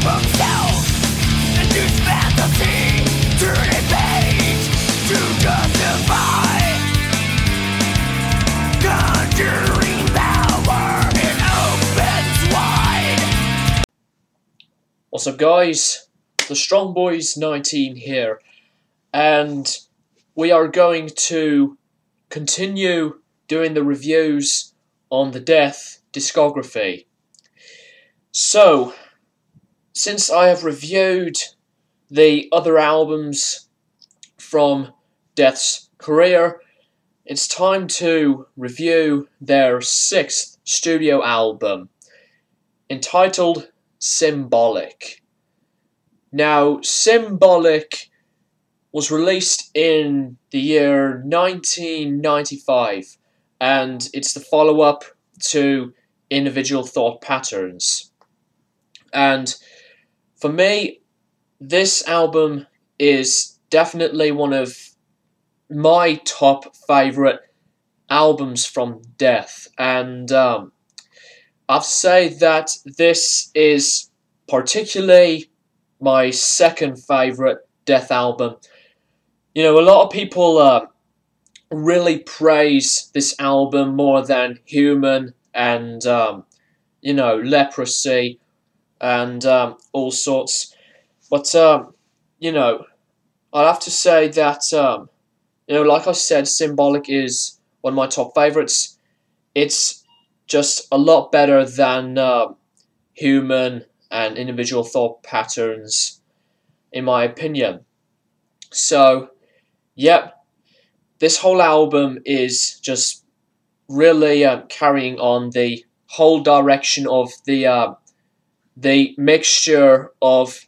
himself and use fantasy, turning page to justify conjuring power. It opens wide. What's up, guys? The Strong Boys 19 here, and we are going to continue doing the reviews on the Death discography. So, since I have reviewed the other albums from Death's career, it's time to review their 6th studio album, entitled Symbolic. Now, Symbolic was released in the year 1995, and it's the follow-up to Individual Thought Patterns. And for me, this album is definitely one of my top favourite albums from Death, and I'd say that this is particularly my second favourite Death album. You know, a lot of people really praise this album more than Human and, you know, Leprosy and all sorts. But, you know, I'd have to say that, you know, like I said, Symbolic is one of my top favourites. It's just a lot better than Human and Individual Thought Patterns, in my opinion. So, yep, this whole album is just really carrying on the whole direction of the mixture of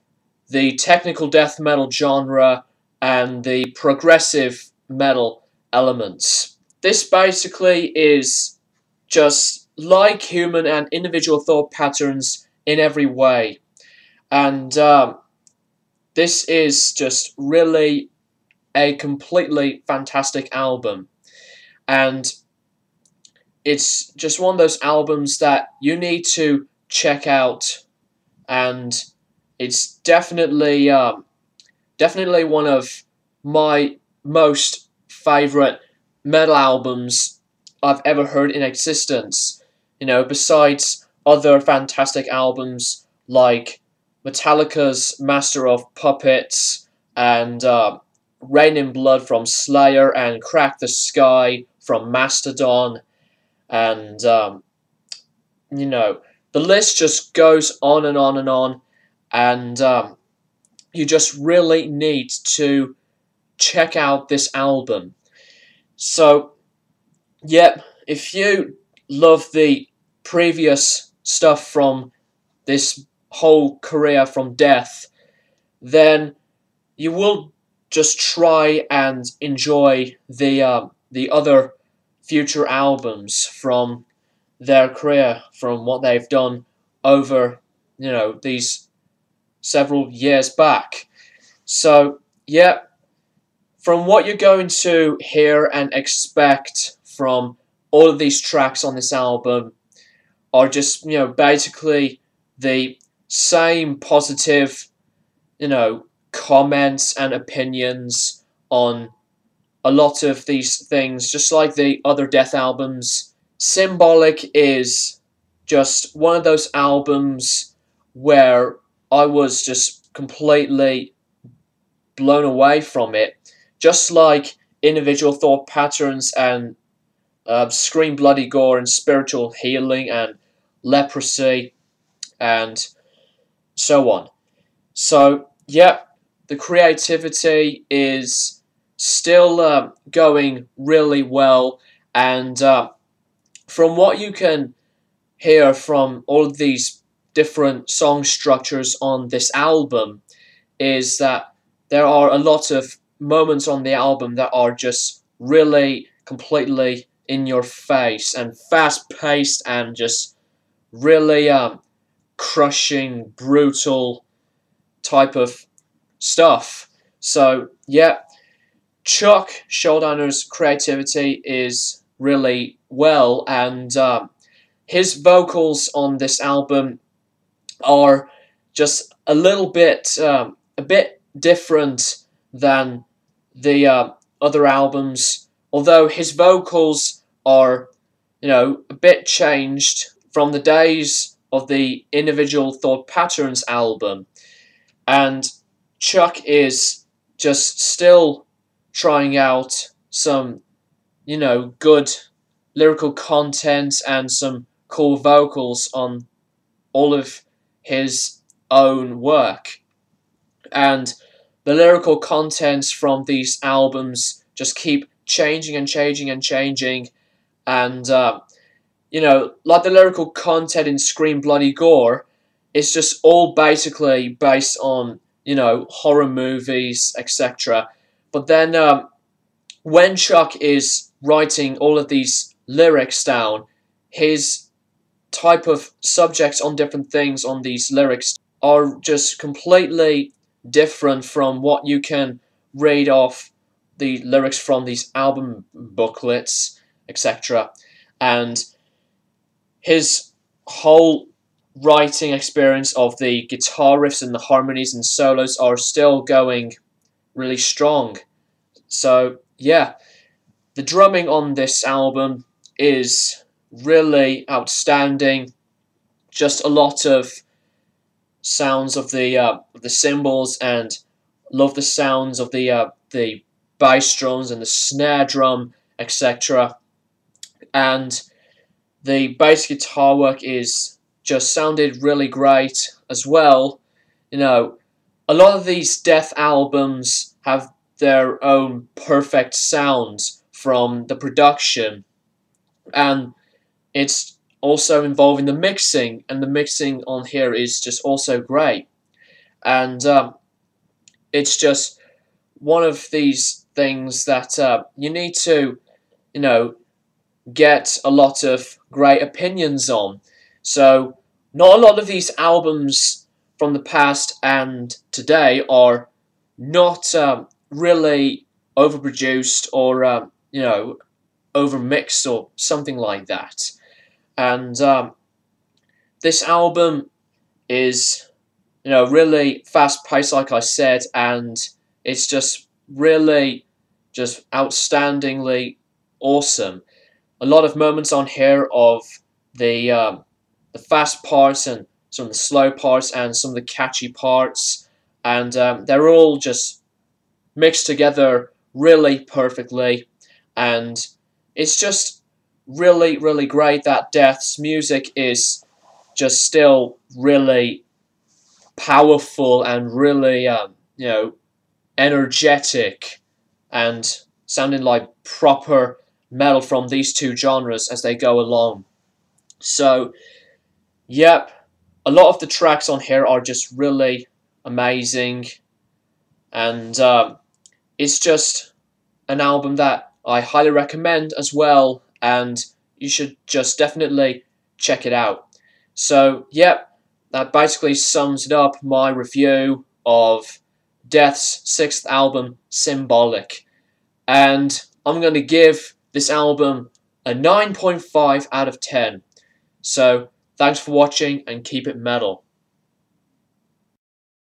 the technical death metal genre and the progressive metal elements. This basically is just like Human and Individual Thought Patterns in every way, and this is just really a completely fantastic album, and it's just one of those albums that you need to check out, and it's definitely definitely one of my most favorite metal albums I've ever heard in existence. You know, besides other fantastic albums like Metallica's Master of Puppets and Rain in Blood from Slayer and Crack the Sky from Mastodon, and you know, the list just goes on and on and on, and you just really need to check out this album. So, yep, if you love the previous stuff from this whole career from Death, then you will just try and enjoy the other future albums from their career, from what they've done over, you know, these several years back. So, yeah, from what you're going to hear and expect from all of these tracks on this album are just, you know, basically the same positive, you know, comments and opinions on a lot of these things, just like the other Death albums. Symbolic is just one of those albums where I was just completely blown away from it, just like Individual Thought Patterns and Scream Bloody Gore and Spiritual Healing and Leprosy and so on. So, yeah, the creativity is still going really well, and from what you can hear from all of these different song structures on this album is that there are a lot of moments on the album that are just really completely in your face and fast-paced and just really crushing, brutal type of stuff. So, yeah, Chuck Schuldiner's creativity is really well, and his vocals on this album are just a little bit, a bit different than the other albums. Although his vocals are, you know, a bit changed from the days of the Individual Thought Patterns album, and Chuck is just still trying out some, you know, good lyrical content and some cool vocals on all of his own work. And the lyrical contents from these albums just keep changing and changing and changing. And, you know, like the lyrical content in Scream Bloody Gore, it's just all basically based on, you know, horror movies, etc. But then when Chuck is writing all of these lyrics down, his type of subjects on different things on these lyrics are just completely different from what you can read off the lyrics from these album booklets, etc. And his whole writing experience of the guitar riffs and the harmonies and solos are still going really strong. So yeah, the drumming on this album is really outstanding. Just a lot of sounds of the cymbals, and love the sounds of the bass drums and the snare drum, etc. And the bass guitar work is just sounded really great as well. You know, a lot of these death albums have their own perfect sounds from the production, and it's also involving the mixing, and the mixing on here is just also great. And it's just one of these things that you need to, you know, get a lot of great opinions on. So not a lot of these albums from the past and today are not really overproduced or you know, overmixed or something like that. And this album is, you know, really fast paced, like I said, and it's just really just outstandingly awesome. A lot of moments on here of the fast parts and some of the slow parts and some of the catchy parts, and they're all just mixed together really perfectly, and it's just really, really great that Death's music is just still really powerful and really, you know, energetic and sounding like proper metal from these two genres as they go along. So, yep, a lot of the tracks on here are just really amazing, and it's just an album that I highly recommend as well, and you should just definitely check it out. So, yep, that basically sums it up, my review of Death's 6th album, Symbolic. And I'm going to give this album a 9.5 out of 10. So, thanks for watching, and keep it metal.